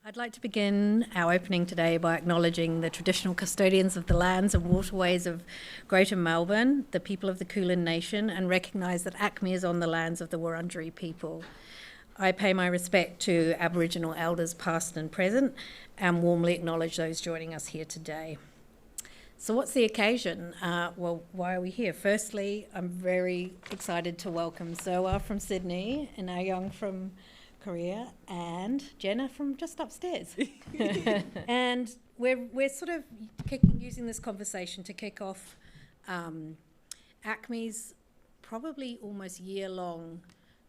I'd like to begin our opening today by acknowledging the traditional custodians of the lands and waterways of Greater Melbourne, the people of the Kulin Nation, and recognise that ACMI is on the lands of the Wurundjeri people. I pay my respect to Aboriginal elders past and present and warmly acknowledge those joining us here today. So what's the occasion? Well, why are we here? Firstly, I'm very excited to welcome Serwah from Sydney and Ayoung from Korea and Jenna from just upstairs. And we're sort of using this conversation to kick off ACMI's probably almost year-long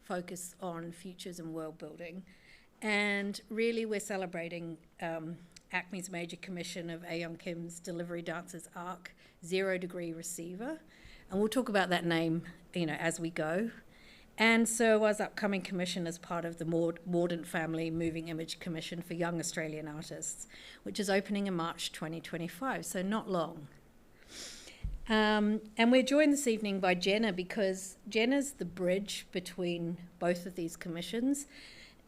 focus on futures and world building. And really we're celebrating ACMI's major commission of Ayoung Kim's Delivery Dancers ARC 0 Degree Receiver. And we'll talk about that name, as we go. And Serwah's upcoming commission as part of the Mordaunt Family Moving Image Commission for Young Australian Artists, which is opening in March 2025, so not long. And we're joined this evening by Jenna because Jenna's the bridge between both of these commissions.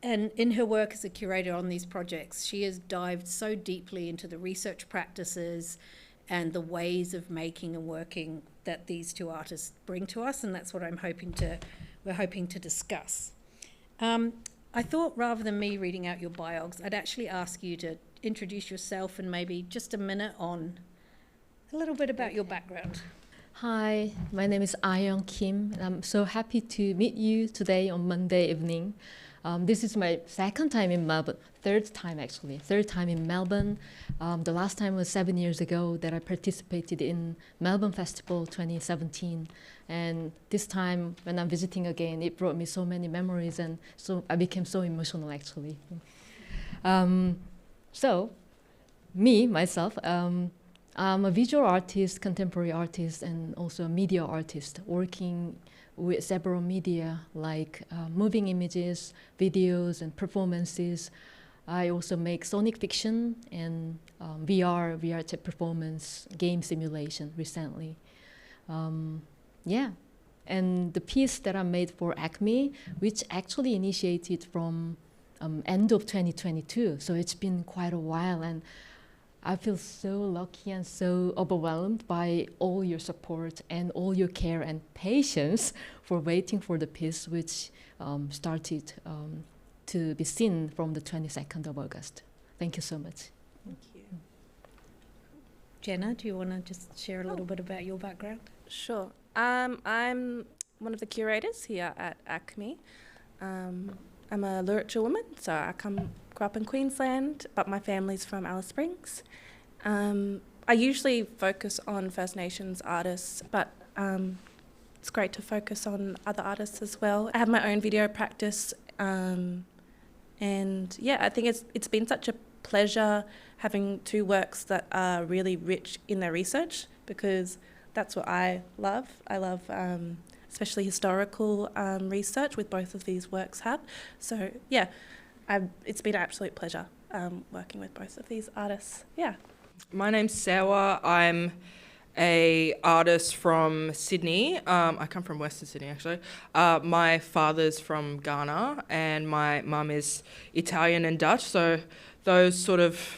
And in her work as a curator on these projects, she has dived so deeply into the research practices and the ways of making and working that these two artists bring to us, and that's what we're hoping to discuss. I thought rather than me reading out your biogs, I'd actually ask you to introduce yourself and maybe just a minute on a little bit about your background. Hi, my name is Ayoung Kim, and I'm so happy to meet you today on Monday evening. This is my second time in Melbourne, third time in Melbourne. The last time was 7 years ago that I participated in Melbourne Festival 2017. And this time when I'm visiting again, it brought me so many memories, and so I became so emotional actually. Myself, I'm a visual artist, contemporary artist, and also a media artist working with several media like moving images, videos, and performances. I also make sonic fiction and VR type performance, game simulation recently. And the piece that I made for ACMI, which actually initiated from end of 2022, so it's been quite a while, and I feel so lucky and so overwhelmed by all your support and all your care and patience for waiting for the piece, which started to be seen from the 22nd of August. Thank you so much. Thank you. Jenna, do you want to just share a little bit about your background? Sure. I'm one of the curators here at ACMI. I'm a literature woman, so I grew up in Queensland, but my family's from Alice Springs. I usually focus on First Nations artists, but it's great to focus on other artists as well. I have my own video practice, and I think it's been such a pleasure having two works that are really rich in their research, because that's what I love. I love especially historical research, with both of these works have. So yeah, it's been an absolute pleasure working with both of these artists. Yeah. My name's Serwah. I'm a artist from Sydney. I come from Western Sydney, actually. My father's from Ghana, and my mum is Italian and Dutch. So those sort of,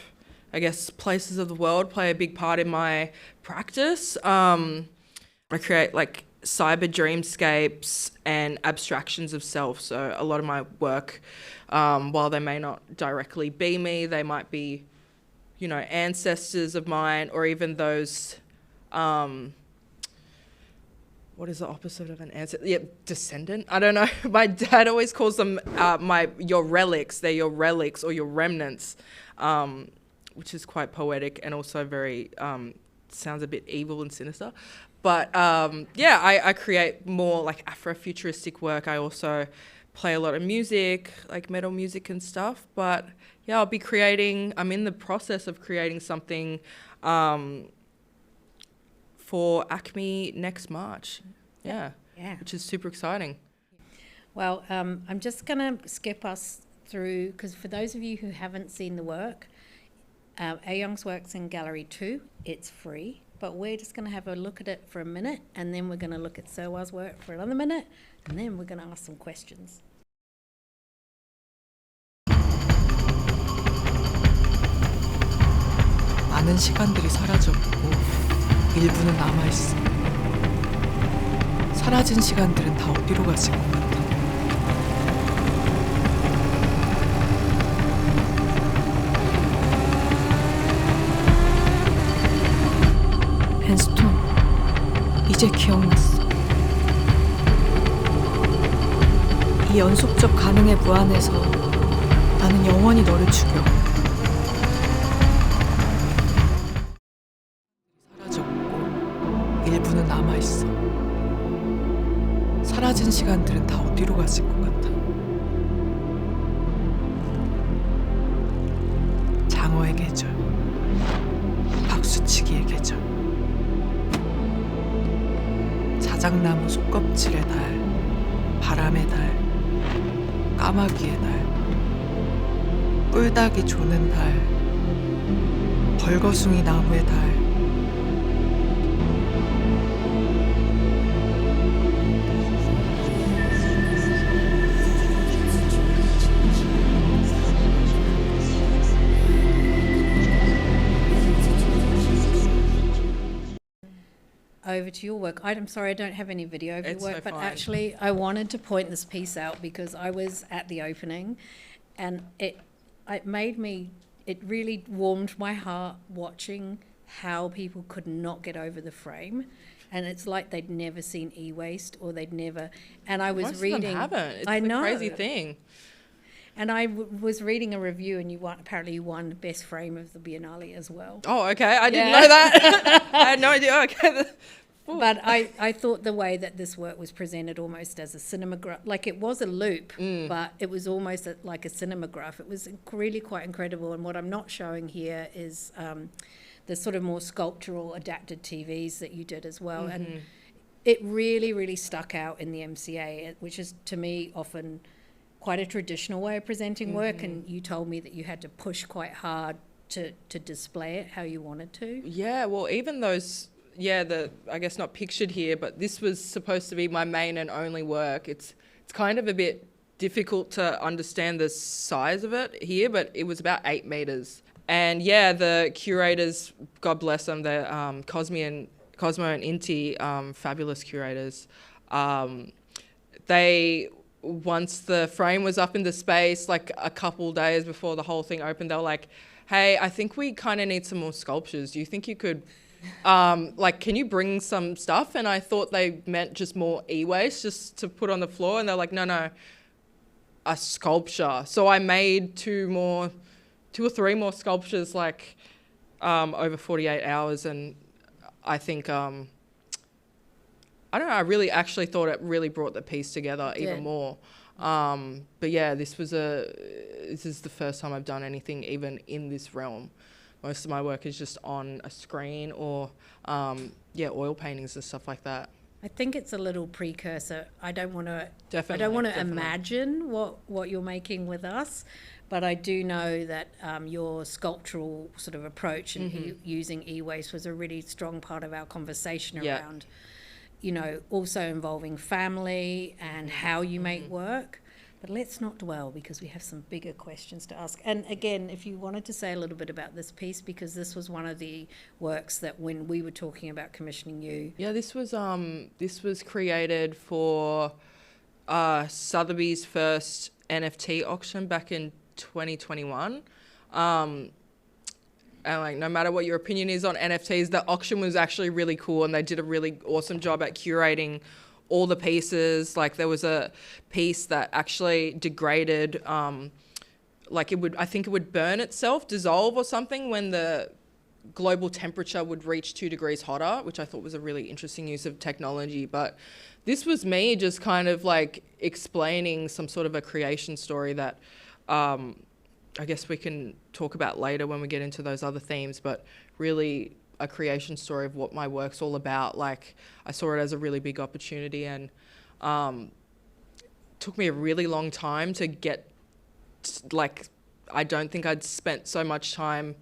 I guess, places of the world play a big part in my practice. I create like cyber dreamscapes and abstractions of self. So a lot of my work, while they may not directly be me, they might be, ancestors of mine, or even those, what is the opposite of an ancestor? Yeah, descendant. I don't know. My dad always calls them your relics. They're your relics or your remnants, which is quite poetic and also very, sounds a bit evil and sinister. But I create more like Afrofuturistic work. I also play a lot of music, like metal music and stuff. But yeah, I'm in the process of creating something for ACMI next March. Yeah. Which is super exciting. Well, I'm just going to skip us through, because for those of you who haven't seen the work, Ayoung's work's in Gallery 2. It's free. But we're just going to have a look at it for a minute, and then we're going to look at Serwah's work for another minute, and then we're going to ask some questions. 많은 시간들이 사라졌고 일부는 남아있어. 사라진 시간들은 다 어디로 갔을 것 같아. 앤스톤, 이제 기억났어. 이 연속적 가능에 무한해서 나는 영원히 너를 죽여. 사라졌고 일부는 남아있어. 사라진 시간들은 다 어디로 갔을 것 같아. 장어의 계절, 박수치기의 계절, 자작나무 속껍질의 달, 바람의 달, 까마귀의 달, 꿀닭이 조는 달, 벌거숭이 나무의 달. Over to your work. I'm sorry, I don't have any video of your It's work, so but fine. actually I wanted to point this piece out because I was at the opening and it really warmed my heart watching how people could not get over the frame. And it's like they'd never seen e-waste or they'd never, and I was Most reading. of them haven't. It's I a know. crazy thing. And I was reading a review, and apparently you won best frame of the Biennale as well. Oh, okay. I didn't Yeah. know that. I had no idea. Okay. But I thought the way that this work was presented almost as a cinematograph, like it was a loop, but it was almost like a cinematograph. It was really quite incredible. And what I'm not showing here is the sort of more sculptural adapted TVs that you did as well. And it really, really stuck out in the MCA, which is to me often quite a traditional way of presenting work. And you told me that you had to push quite hard to display it how you wanted to. Yeah, well, even those, I guess not pictured here, but this was supposed to be my main and only work. It's kind of a bit difficult to understand the size of it here, but it was about 8 meters. And yeah, the curators, God bless them, the Cosmo and Inti, fabulous curators. They, once the frame was up in the space, like a couple days before the whole thing opened, they were like, hey, I think we kind of need some more sculptures. Do you think you could, can you bring some stuff? And I thought they meant just more e-waste just to put on the floor. And they're like, no, a sculpture. So I made 2 or 3 more sculptures over 48 hours. And I think, I don't know, I really actually thought it really brought the piece together even more. But yeah, this is the first time I've done anything even in this realm. Most of my work is just on a screen or, oil paintings and stuff like that. I think it's a little precursor. I don't want to Definitely. imagine what you're making with us, but I do know that your sculptural sort of approach and using e-waste was a really strong part of our conversation around, also involving family and how you make work. But let's not dwell because we have some bigger questions to ask. And again, if you wanted to say a little bit about this piece, because this was one of the works that when we were talking about commissioning you. Yeah, this was created for Sotheby's first NFT auction back in 2021. And no matter what your opinion is on NFTs, the auction was actually really cool and they did a really awesome job at curating all the pieces. There was a piece that actually degraded, I think it would burn itself, dissolve or something when the global temperature would reach 2 degrees hotter, which I thought was a really interesting use of technology. But this was me just kind of explaining some sort of a creation story that I guess we can talk about later when we get into those other themes, but really a creation story of what my work's all about. I saw it as a really big opportunity and took me a really long time to get, I don't think I'd spent so much time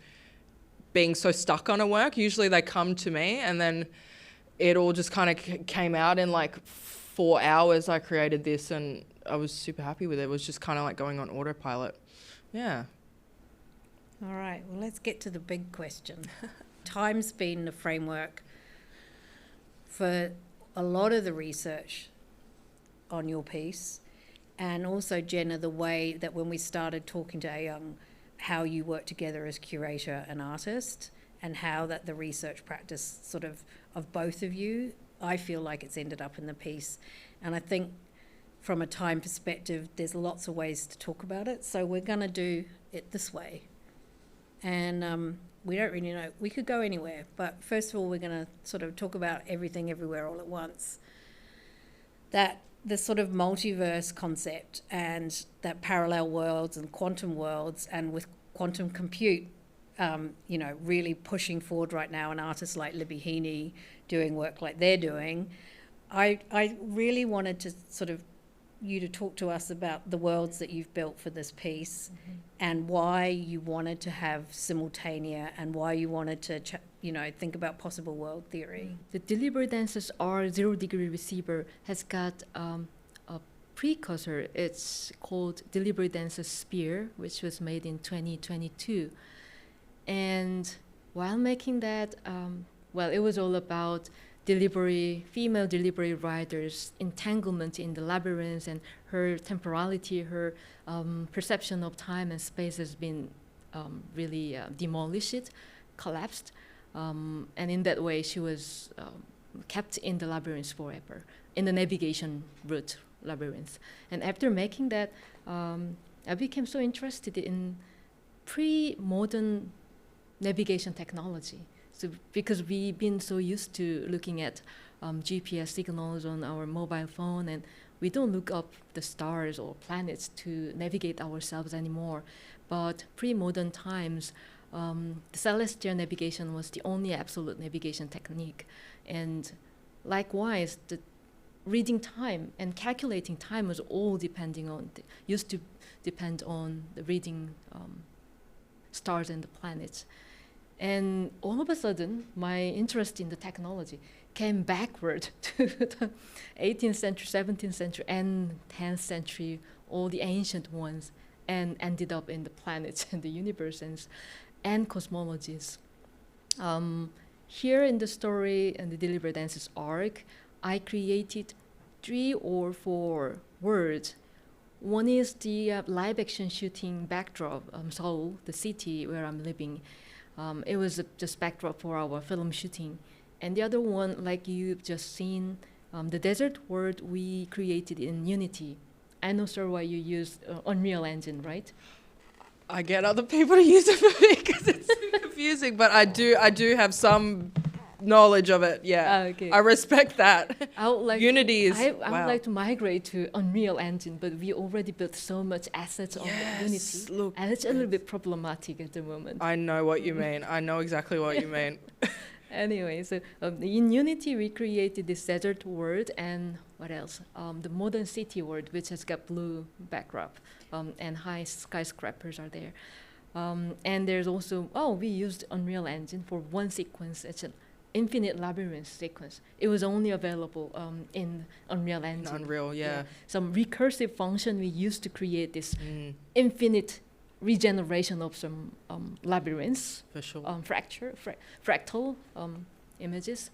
being so stuck on a work. Usually they come to me and then it all just kind of came out in 4 hours. I created this and I was super happy with it. It was just kind of going on autopilot. Yeah. All right, well, let's get to the big question. Time's been the framework for a lot of the research on your piece, and also, Jenna, the way that when we started talking to Ayoung, how you work together as curator and artist, and how that the research practice sort of both of you, I feel like it's ended up in the piece. And I think from a time perspective, there's lots of ways to talk about it, so we're going to do it this way. And we don't really know, we could go anywhere, but first of all, we're going to sort of talk about everything everywhere all at once. That the sort of multiverse concept and that parallel worlds and quantum worlds, and with quantum compute, you know, really pushing forward right now, and artists like Libby Heaney doing work like they're doing, I really wanted to sort of you to talk to us about the worlds that you've built for this piece, and why you wanted to have simultaneous, and why you wanted to you know, think about possible world theory. The Deliberate Dances R 0 degree receiver has got a precursor. It's called Deliberate Dances Sphere, which was made in 2022. And while making that, well, it was all about female delivery riders' entanglement in the labyrinth, and her temporality, her perception of time and space has been really demolished, collapsed. And in that way, she was kept in the labyrinth forever, in the navigation route labyrinth. And after making that, I became so interested in pre-modern navigation technology. So because we've been so used to looking at GPS signals on our mobile phone, and we don't look up the stars or planets to navigate ourselves anymore. But pre-modern times, the celestial navigation was the only absolute navigation technique. And likewise, the reading time and calculating time was all used to depend on the reading stars and the planets. And all of a sudden, my interest in the technology came backward to the 18th century, 17th century, and 10th century, all the ancient ones, and ended up in the planets and the universe and cosmologies. Here in the story and the Deliberate Dances arc, I created 3 or 4 words. One is the live action shooting backdrop, Seoul, the city where I'm living. It was just backdrop for our film shooting. And the other one, like you've just seen, the desert world we created in Unity. I know, Serwah, you used Unreal Engine, right? I get other people to use it for me because it's too confusing, but I do have some knowledge of it. Yeah, Okay. I respect that. Unity is. I would like to migrate to Unreal Engine, but we already built so much assets on Unity, look, and it's a little bit problematic at the moment. I know what you mean. I know exactly what you mean. Anyway, so in Unity we created this desert world, and what else? The modern city world, which has got blue backdrop, and high skyscrapers are there. And there's also, we used Unreal Engine for one sequence. It's an infinite labyrinth sequence. It was only available in Unreal Engine. Unreal, yeah. Some recursive function we used to create this infinite regeneration of some labyrinths, for sure. fractal images.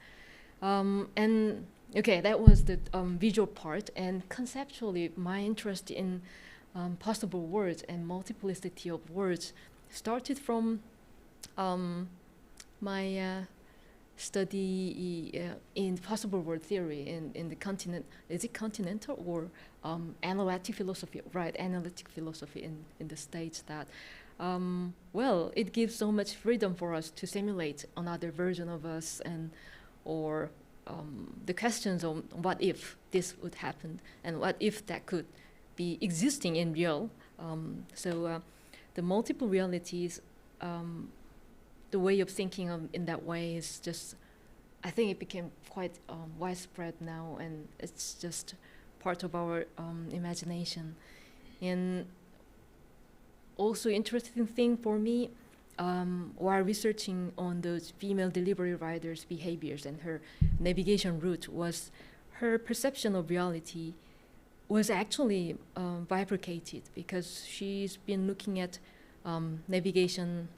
And okay, that was the visual part. And conceptually, my interest in possible words and multiplicity of words started from my study in possible word theory in the continent. Is it continental or analytic philosophy? Right, analytic philosophy in the States. That it gives so much freedom for us to simulate another version of us, or the questions on what if this would happen, and what if that could be existing in real. So the multiple realities. The way of thinking in that way is just, I think it became quite widespread now, and it's just part of our imagination. And also interesting thing for me, while researching on those female delivery riders' behaviors and her navigation route, was her perception of reality was actually bifurcated, because she's been looking at navigation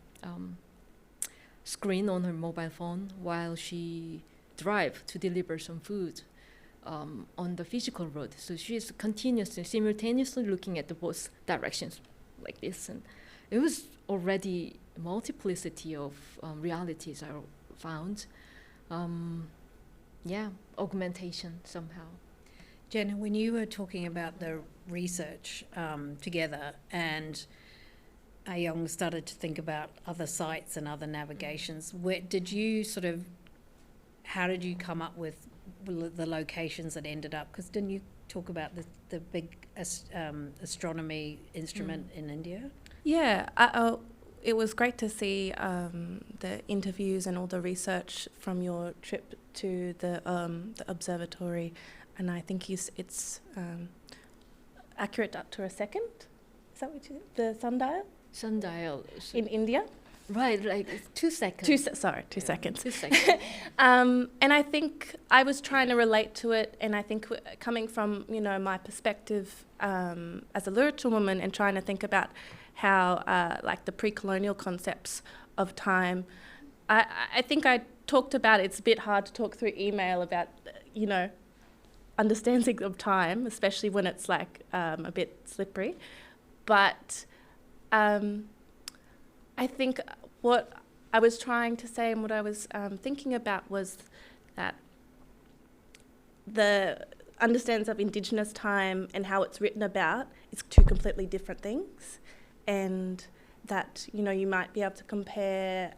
screen on her mobile phone while she drive to deliver some food on the physical road. So she is continuously, simultaneously looking at the both directions like this. And it was already a multiplicity of realities I found. Augmentation somehow. Jenna, when you were talking about the research together and Ayoung started to think about other sites and other navigations, how did you come up with the locations that ended up? Because didn't you talk about the big astronomy instrument in India? Yeah, it was great to see the interviews and all the research from your trip to the observatory, and I think it's accurate up to a second. Is that what you said? The sundial? Sundial. In India? Right, like 2 seconds. 2 seconds. 2 seconds. And I think I was trying to relate to it, and I think coming from, my perspective as a literature woman and trying to think about how, like the pre-colonial concepts of time, I think I talked about it's a bit hard to talk through email about, understanding of time, especially when it's like a bit slippery. But I think what I was trying to say and what I was thinking about was that the understandings of Indigenous time and how it's written about is two completely different things, and that you might be able to compare,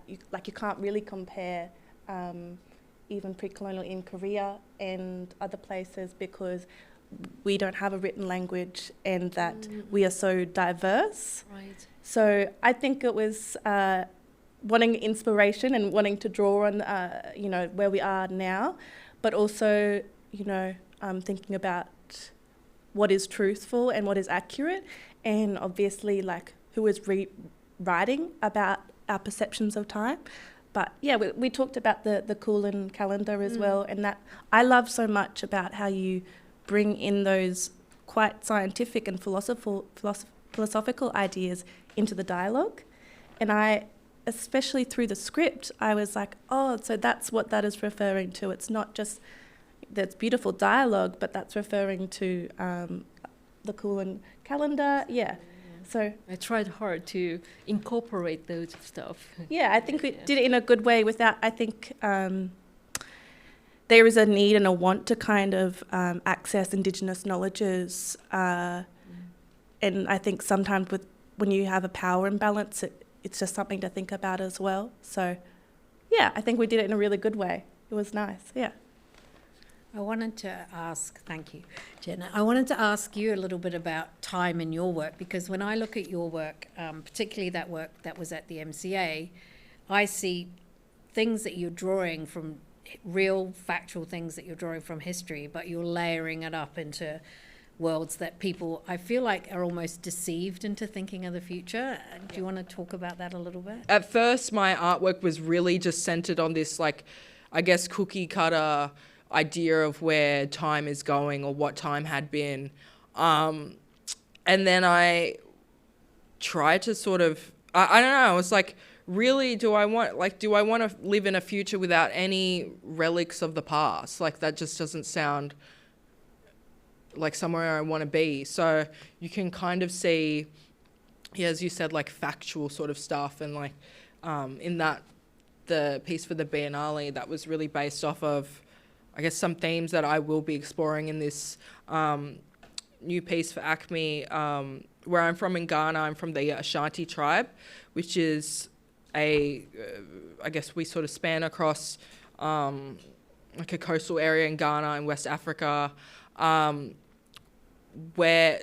you can't really compare even pre-colonial in Korea and other places because we don't have a written language and that we are so diverse. Right. So I think it was wanting inspiration and wanting to draw on, where we are now, but also, thinking about what is truthful and what is accurate, and obviously, like, who is writing about our perceptions of time. But yeah, we talked about the Kulin calendar as well, and that I love so much about how you bring in those quite scientific and philosophical ideas into the dialogue. And I, especially through the script, I was like, oh, so that's what that is referring to. It's not just that's beautiful dialogue, but that's referring to the Kulin calendar. Yeah. So I tried hard to incorporate those stuff. Yeah, I think we did it in a good way without, I think there is a need and a want to kind of access Indigenous knowledges. And I think sometimes when you have a power imbalance, it's just something to think about as well. So yeah, I think we did it in a really good way. It was nice, yeah. I wanted to ask, thank you, Jenna. I wanted to ask you a little bit about time in your work, because when I look at your work, particularly that work that was at the MCA, I see things that you're drawing from real factual things that you're drawing from history, but you're layering it up into worlds that people, I feel like, are almost deceived into thinking of the future. Do you want to talk about that a little bit? At first, my artwork was really just centered on this, like, I guess, cookie cutter idea of where time is going or what time had been. And then I tried to sort of, I don't know, I was like, really, do I want to live in a future without any relics of the past? Like, that just doesn't sound like somewhere I want to be. So you can kind of see, yeah, as you said, like factual sort of stuff, and like in that, the piece for the Biennale, that was really based off of, I guess, some themes that I will be exploring in this new piece for ACMI. Where I'm from in Ghana, I'm from the Ashanti tribe, which is I guess we sort of span across like a coastal area in Ghana and West Africa, where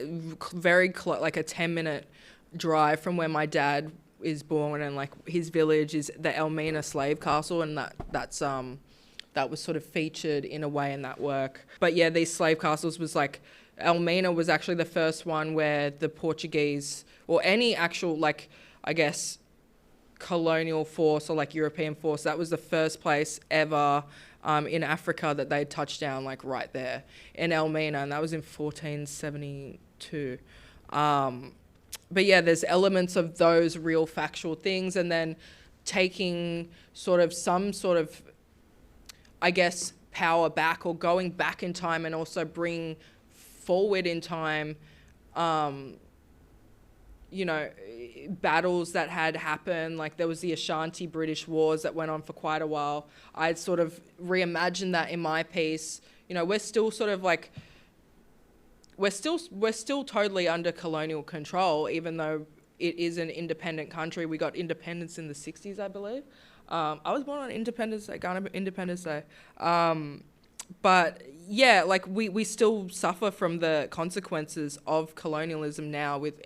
very like a 10-minute drive from where my dad is born, and like his village is the Elmina slave castle, and that was sort of featured in a way in that work. But yeah, these slave castles was like, Elmina was actually the first one where the Portuguese, or any actual, like, I guess, colonial force or like European force, that was the first place ever in Africa that they touched down, like right there in Elmina, and that was in 1472. but yeah, there's elements of those real factual things, and then taking sort of some sort of, I guess, power back, or going back in time and also bring forward in time, you know, battles that had happened. Like there was the Ashanti British Wars that went on for quite a while. I sort of reimagined that in my piece. You know, we're still sort of like, we're still totally under colonial control, even though it is an independent country. We got independence in the 60s, I believe. I was born on Independence Day, Ghana Independence Day. But yeah, like we still suffer from the consequences of colonialism now with,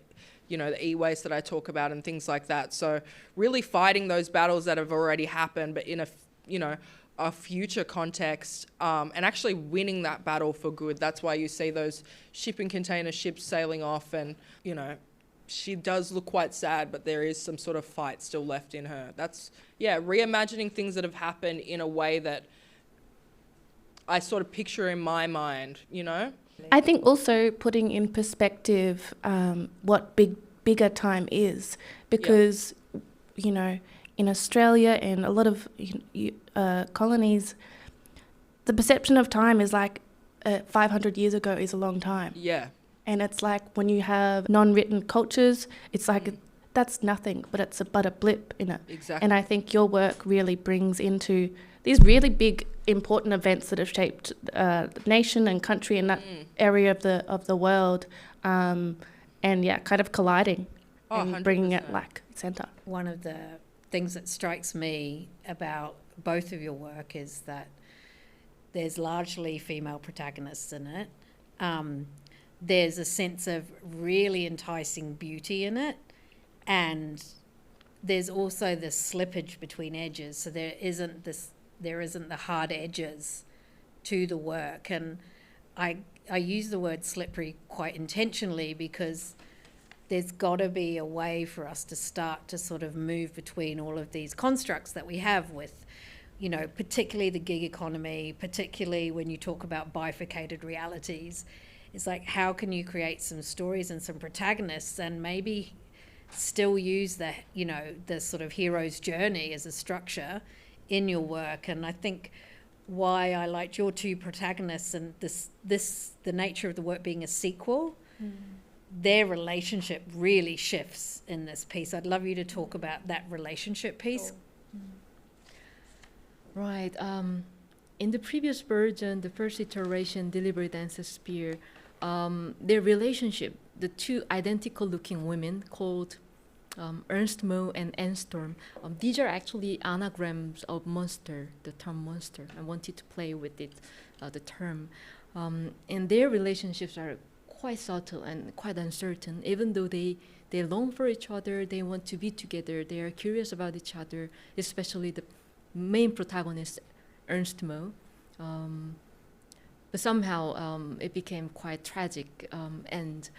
you know, the e-waste that I talk about and things like that. So really fighting those battles that have already happened, but in a, you know, a future context, and actually winning that battle for good. That's why you see those shipping container ships sailing off, and, you know, she does look quite sad, but there is some sort of fight still left in her. That's, yeah, reimagining things that have happened in a way that I sort of picture in my mind, you know? I think also putting in perspective what bigger time is, because, you know, in Australia and a lot of colonies, the perception of time is like 500 years ago is a long time. Yeah. And it's like when you have non-written cultures, it's like that's nothing, but it's but a blip in it. Exactly. And I think your work really brings into these really big, important events that have shaped the nation and country in that area of the world, and yeah, kind of colliding and 100%. bringing it like center. One of the things that strikes me about both of your work is that there's largely female protagonists in it. There's a sense of really enticing beauty in it, and there's also this slippage between edges. So there isn't the hard edges to the work, and I use the word slippery quite intentionally because there's got to be a way for us to start to sort of move between all of these constructs that we have with, you know, particularly the gig economy, particularly when you talk about bifurcated realities. It's like, how can you create some stories and some protagonists and maybe still use the, you know, the sort of hero's journey as a structure in your work? And I think why I liked your two protagonists and the nature of the work being a sequel, their relationship really shifts in this piece. I'd love you to talk about that relationship piece. Right. In the previous version, the first iteration, Deliberate Dancer Spear, their relationship, the two identical looking women called Ernst Mo and Anne Storm, these are actually anagrams of monster, the term monster. I wanted to play with it, the term. And their relationships are quite subtle and quite uncertain, even though they long for each other, they want to be together, they are curious about each other, especially the main protagonist, Ernst Mo. But somehow it became quite tragic end.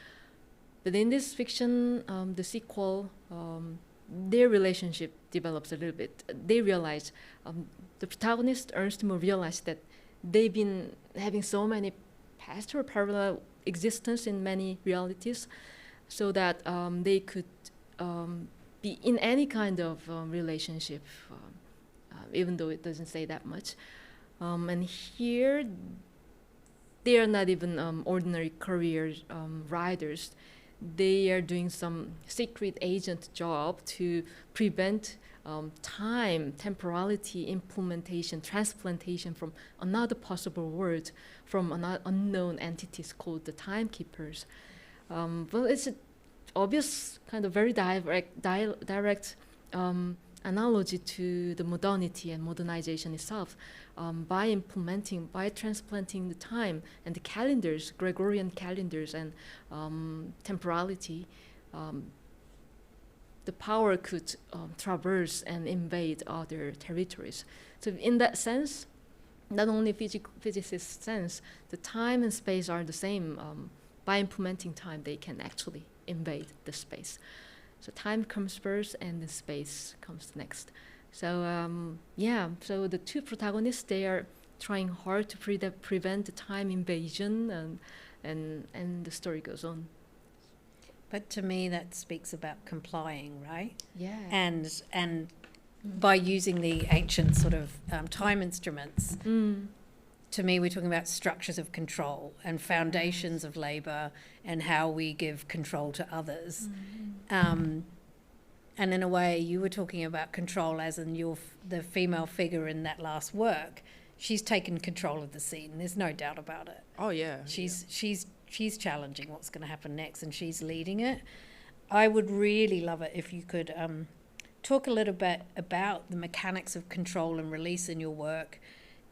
But in this fiction, the sequel, their relationship develops a little bit. They realize, the protagonist, Ernst Mo, realized that they've been having so many past or parallel existence in many realities, so that they could be in any kind of relationship, even though it doesn't say that much. And here, they are not even ordinary career riders. They are doing some secret agent job to prevent time, temporality, implementation, transplantation from another possible world, from unknown entities called the timekeepers. Well, it's an obvious, kind of very direct analogy to the modernity and modernization itself. By transplanting the time and the calendars, Gregorian calendars and temporality, the power could traverse and invade other territories. So in that sense, not only physicist sense, the time and space are the same. By implementing time, they can actually invade the space. So time comes first and the space comes next. So so the two protagonists, they are trying hard to prevent the time invasion, and the story goes on. But to me, that speaks about complying, right? Yeah. And by using the ancient sort of time instruments, to me, we're talking about structures of control and foundations of labour and how we give control to others. And in a way, you were talking about control as in the female figure in that last work. She's taken control of the scene. There's no doubt about it. Oh yeah. She's challenging what's going to happen next, and she's leading it. I would really love it if you could talk a little bit about the mechanics of control and release in your work,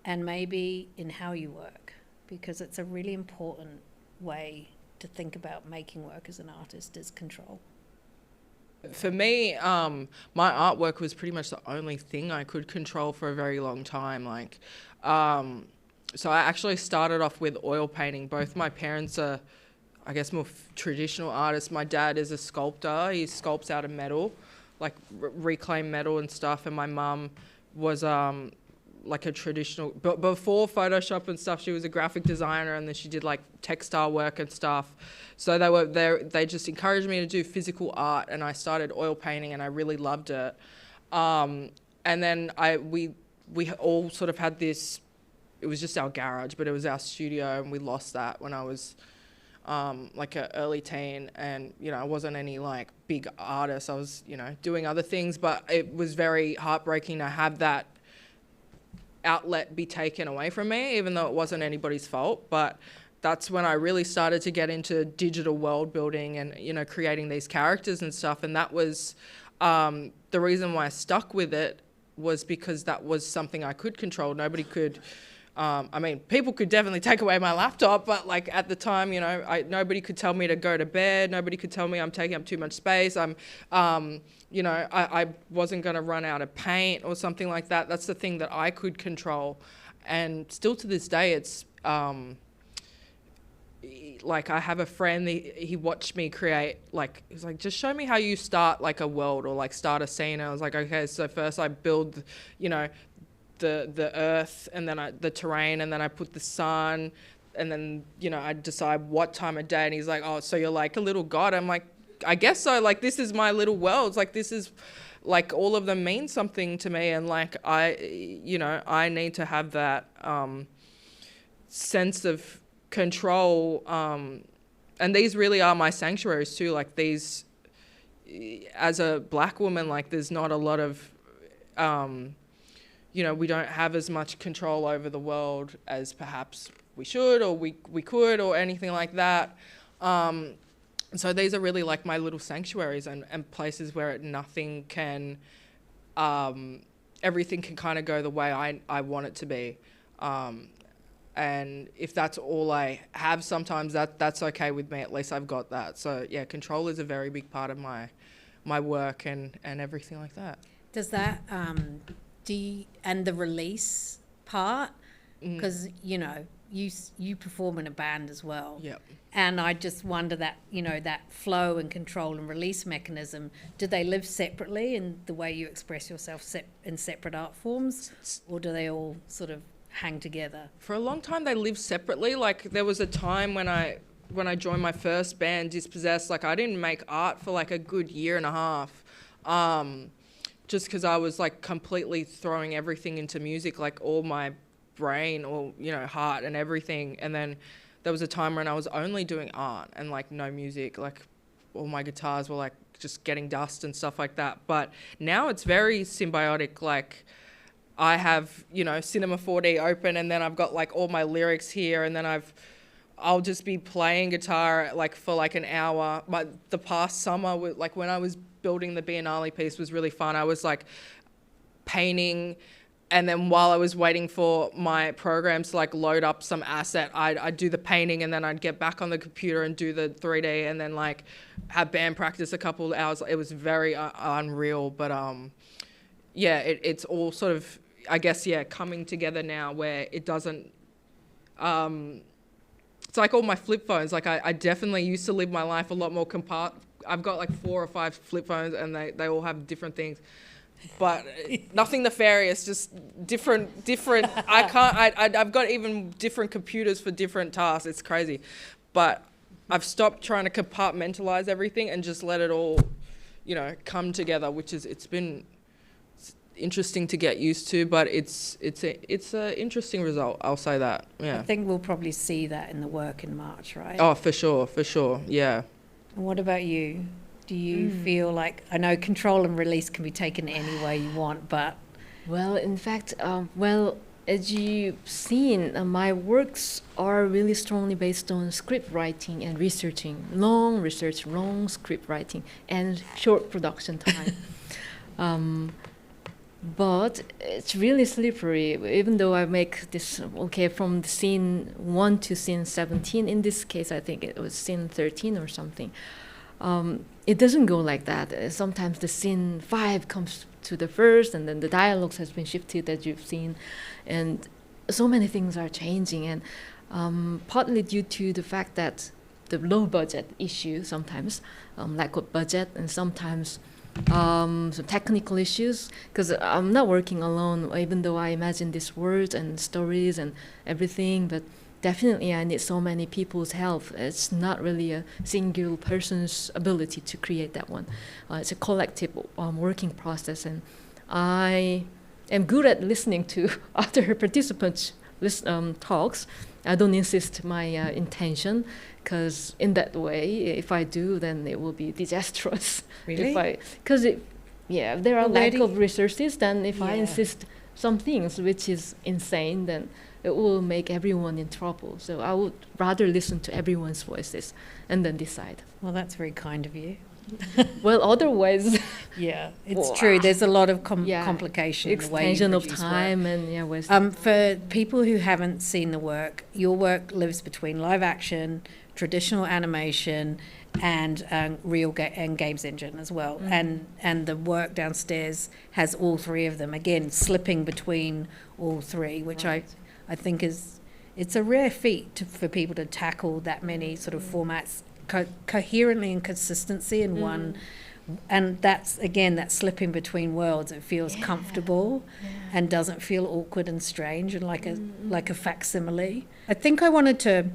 and maybe in how you work, because it's a really important way to think about making work as an artist is control. For me, my artwork was pretty much the only thing I could control for a very long time. Like, so I actually started off with oil painting. Both my parents are, I guess, more traditional artists. My dad is a sculptor. He sculpts out of metal, like reclaimed metal and stuff. And my mum was like a traditional, but before Photoshop and stuff, she was a graphic designer, and then she did like textile work and stuff. So they just encouraged me to do physical art, and I started oil painting, and I really loved it. And then we all sort of had this, it was just our garage, but it was our studio, and we lost that when I was like an early teen, and I wasn't any like big artist. I was doing other things, but it was very heartbreaking to have that outlet be taken away from me, even though it wasn't anybody's fault. But that's when I really started to get into digital world building and creating these characters and stuff. And that was the reason why I stuck with it, was because that was something I could control. Nobody could. I mean, people could definitely take away my laptop, but like at the time, nobody could tell me to go to bed. Nobody could tell me I'm taking up too much space. I wasn't going to run out of paint or something like that. That's the thing that I could control. And still to this day, it's like I have a friend, he watched me create, like, he's like, just show me how you start like a world or like start a scene. And I was like, okay, so first I build, the earth, and then the terrain, and then I put the sun, and then I decide what time of day. And he's like, oh, so you're like a little god? I'm like, I guess so. Like, this is my little world. It's like, this is like, all of them mean something to me, and like I need to have that sense of control, and these really are my sanctuaries too. Like, these, as a black woman, like, there's not a lot of we don't have as much control over the world as perhaps we should, or we could, or anything like that. So these are really like my little sanctuaries and places where nothing can, everything can kind of go the way I want it to be. And if that's all I have, sometimes that's okay with me. At least I've got that. So yeah, control is a very big part of my work and everything like that. Does that and the release part, because you perform in a band as well. Yep. And I just wonder that that flow and control and release mechanism, do they live separately in the way you express yourself in separate art forms, or do they all sort of hang together? For a long time they lived separately. Like, there was a time when I joined my first band, Dispossessed, like I didn't make art for like a good year and a half. Just because I was like completely throwing everything into music, like all my brain or heart and everything. And then there was a time when I was only doing art and like no music, like all my guitars were like just getting dust and stuff like that. But now it's very symbiotic. Like, I have Cinema 4D open, and then I've got like all my lyrics here, and then I'll just be playing guitar like for like an hour. But the past summer, like when I was building the Biennale piece, was really fun. I was like painting, and then while I was waiting for my programs to like load up some asset, I'd do the painting, and then I'd get back on the computer and do the 3D, and then like have band practice a couple of hours. It was very unreal, but yeah, it's all sort of, I guess, coming together now, where it doesn't it's like all my flip phones. Like, I definitely used to live my life a lot more I've got like 4 or 5 flip phones, and they all have different things, but nothing nefarious, just different. I've got even different computers for different tasks. It's crazy. But I've stopped trying to compartmentalize everything and just let it all, you know, come together, which is, it's been interesting to get used to, but it's a interesting result, I'll say that. Yeah. I think we'll probably see that in the work in March, right? Oh, for sure, yeah. And what about you? Do you feel like, I know control and release can be taken any way you want, but... Well, in fact, as you've seen, my works are really strongly based on script writing and researching, long research, long script writing, and short production time. But it's really slippery, even though I make this, from the scene 1 to scene 17, in this case I think it was scene 13 or something. It doesn't go like that. Sometimes the scene 5 comes to the first, and then the dialogues has been shifted, as you've seen, and so many things are changing, and partly due to the fact that the low budget issue sometimes, lack of budget, and sometimes some technical issues, because I'm not working alone, even though I imagine these words and stories and everything, but definitely I need so many people's help. It's not really a single person's ability to create that one. It's a collective working process, and I am good at listening to other participants' talks. I don't insist my intention, because in that way, if I do, then it will be disastrous. Really? Because there are lack of resources, then if I insist some things which is insane, then it will make everyone in trouble. So I would rather listen to everyone's voices and then decide. Well, that's very kind of you. Well, otherwise... Yeah, it's true. There's a lot of complication. Extension of time and waste. For people who haven't seen the work, your work lives between live action, traditional animation, and and games engine as well. And the work downstairs has all three of them. Again, slipping between all three, which I think it's a rare feat for people to tackle that many sort of formats coherently and consistency in one. And that's, again, that slipping between worlds. It feels comfortable and doesn't feel awkward and strange and like a facsimile. I think I wanted to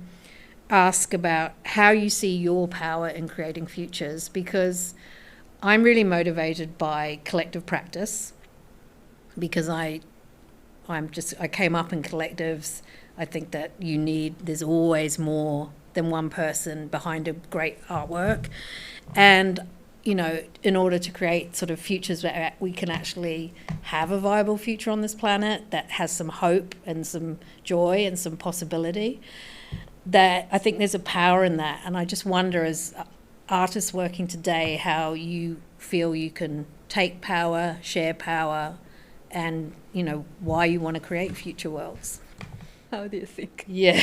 ask about how you see your power in creating futures, because I'm really motivated by collective practice, because I came up in collectives. I think that there's always more than one person behind a great artwork. And, you know, in order to create sort of futures where we can actually have a viable future on this planet that has some hope and some joy and some possibility, that I think there's a power in that. And I just wonder, as artists working today, how you feel you can take power, share power, and, you know, why you want to create future worlds. How do you think? Yeah.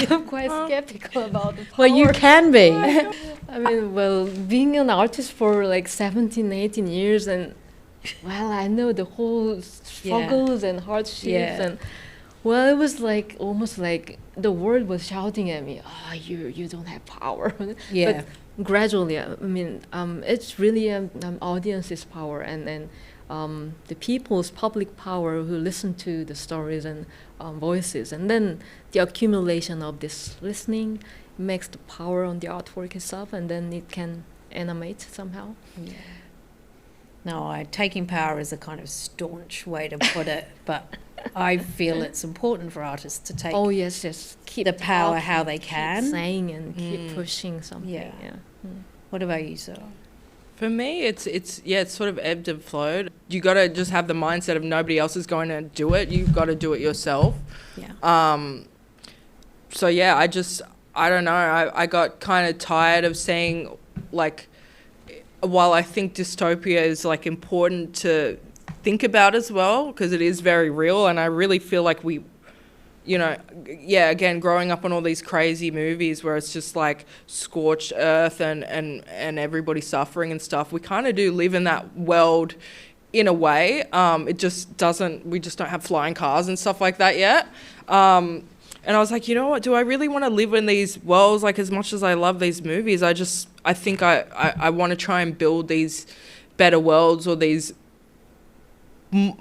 I'm quite skeptical about the power. Well, you can be. I mean, being an artist for like 17, 18 years, and, I know the whole struggles and hardships, and, it was like, almost like the world was shouting at me, you don't have power. Yeah. But gradually, it's really audience's power, and then the people's public power who listen to the stories and voices, and then the accumulation of this listening makes the power on the artwork itself, and then it can animate somehow. Yeah. No, taking power is a kind of staunch way to put it, but I feel it's important for artists to take keep the power how they can. Keep saying and keep pushing something. Yeah. What about you, Serwah? For me, it's sort of ebbed and flowed. You got to just have the mindset of nobody else is going to do it. You've got to do it yourself. Yeah. So I don't know. I got kind of tired of saying, like, while I think dystopia is like important to think about as well, because it is very real, and I really feel like we, you know, again, growing up on all these crazy movies where it's just like scorched earth and everybody suffering and stuff, we kind of do live in that world in a way. We just don't have flying cars and stuff like that yet. And I was like, you know what, do I really want to live in these worlds? Like, as much as I love these movies, I think I want to try and build these better worlds, or these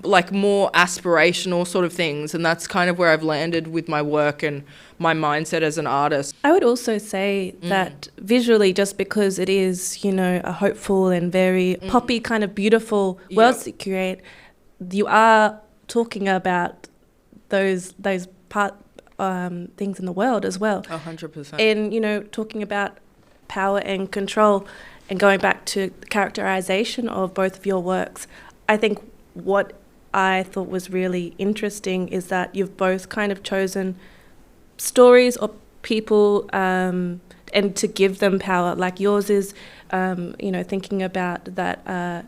like more aspirational sort of things, and that's kind of where I've landed with my work and my mindset as an artist. I would also say that visually, just because it is, you know, a hopeful and very poppy kind of beautiful worlds that you create, you are talking about those things in the world as well. 100%. And, you know, talking about power and control and going back to the characterization of both of your works, I think what I thought was really interesting is that you've both kind of chosen stories or people and to give them power. Like yours is, you know, thinking about that,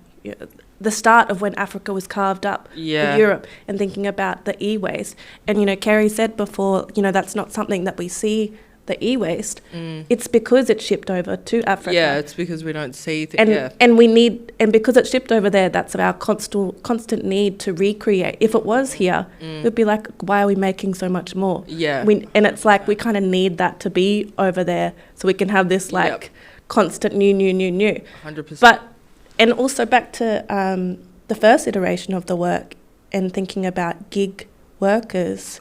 the start of when Africa was carved up for Europe, and thinking about the e-waste. And, you know, Keri said before, you know, that's not something that we see, the e-waste. It's because it's shipped over to Africa. Yeah, it's because we don't see things. And we need, and because it's shipped over there, that's our constant need to recreate. If it was here, it would be like, why are we making so much more? Yeah. And it's like we kind of need that to be over there so we can have this like constant new. 100%. But, and also back to the first iteration of the work and thinking about gig workers,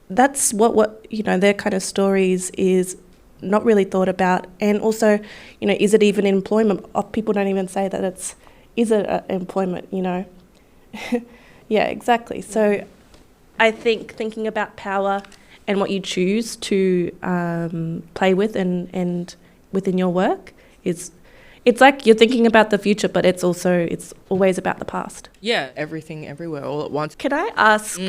that's what you know, their kind of stories is not really thought about. And also, you know, is it even employment? People don't even say that is it employment, you know? Yeah, exactly. So I think thinking about power and what you choose to play with and within your work is, it's like you're thinking about the future, but it's always about the past. Yeah, everything, everywhere, all at once. Can I ask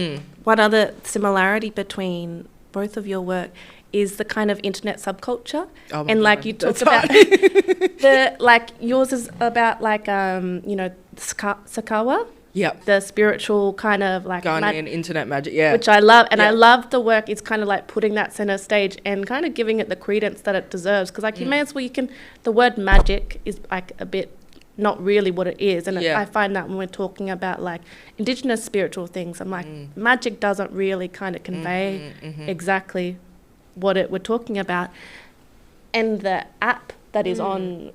one other similarity between both of your work is the kind of internet subculture? Oh my and like God, you talk that's about the, like yours is about like, you know, Sakawa. Yep. The spiritual kind of like Ghanaian internet magic, yeah. Which I love. And I love the work. It's kind of like putting that center stage and kind of giving it the credence that it deserves. Because like you may as well, the word magic is like a bit not really what it is. And I find that when we're talking about like indigenous spiritual things, I'm like, magic doesn't really kind of convey exactly what we're talking about. And the app that is on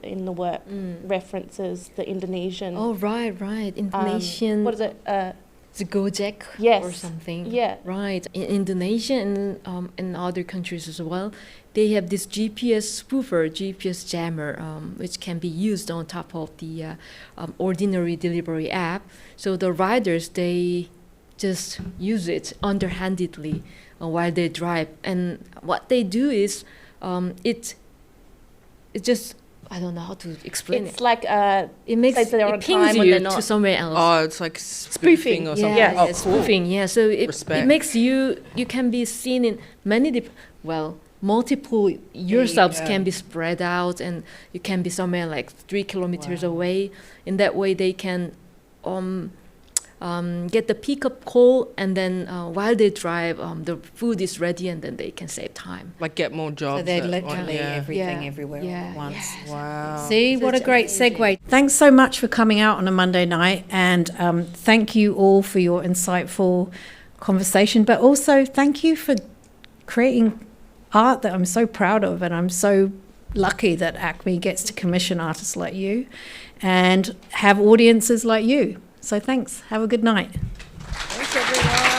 in the work references the Indonesian. Oh, right. Indonesian. What is it? It's Gojek or something. Yeah. Right. In Indonesia and in other countries as well, they have this GPS spoofer, GPS jammer, which can be used on top of the ordinary delivery app. So the riders, they just use it underhandedly while they drive. And what they do is it just, I don't know how to explain it. It's like it makes it pings you to somewhere else. Oh, it's like spoofing or something. Yeah, Oh, cool. spoofing. Yeah, so it makes you can be seen in many multiple yourselves can be spread out, and you can be somewhere like 3 kilometers away. In that way, they can get the pickup call, and then while they drive, the food is ready, and then they can save time. Like get more jobs. So they're literally everything everywhere all Yeah. at once. Yes. Wow. See, what a great segue. Thanks so much for coming out on a Monday night, and thank you all for your insightful conversation, but also thank you for creating art that I'm so proud of, and I'm so lucky that ACMI gets to commission artists like you and have audiences like you. So thanks. Have a good night. Thanks, everyone.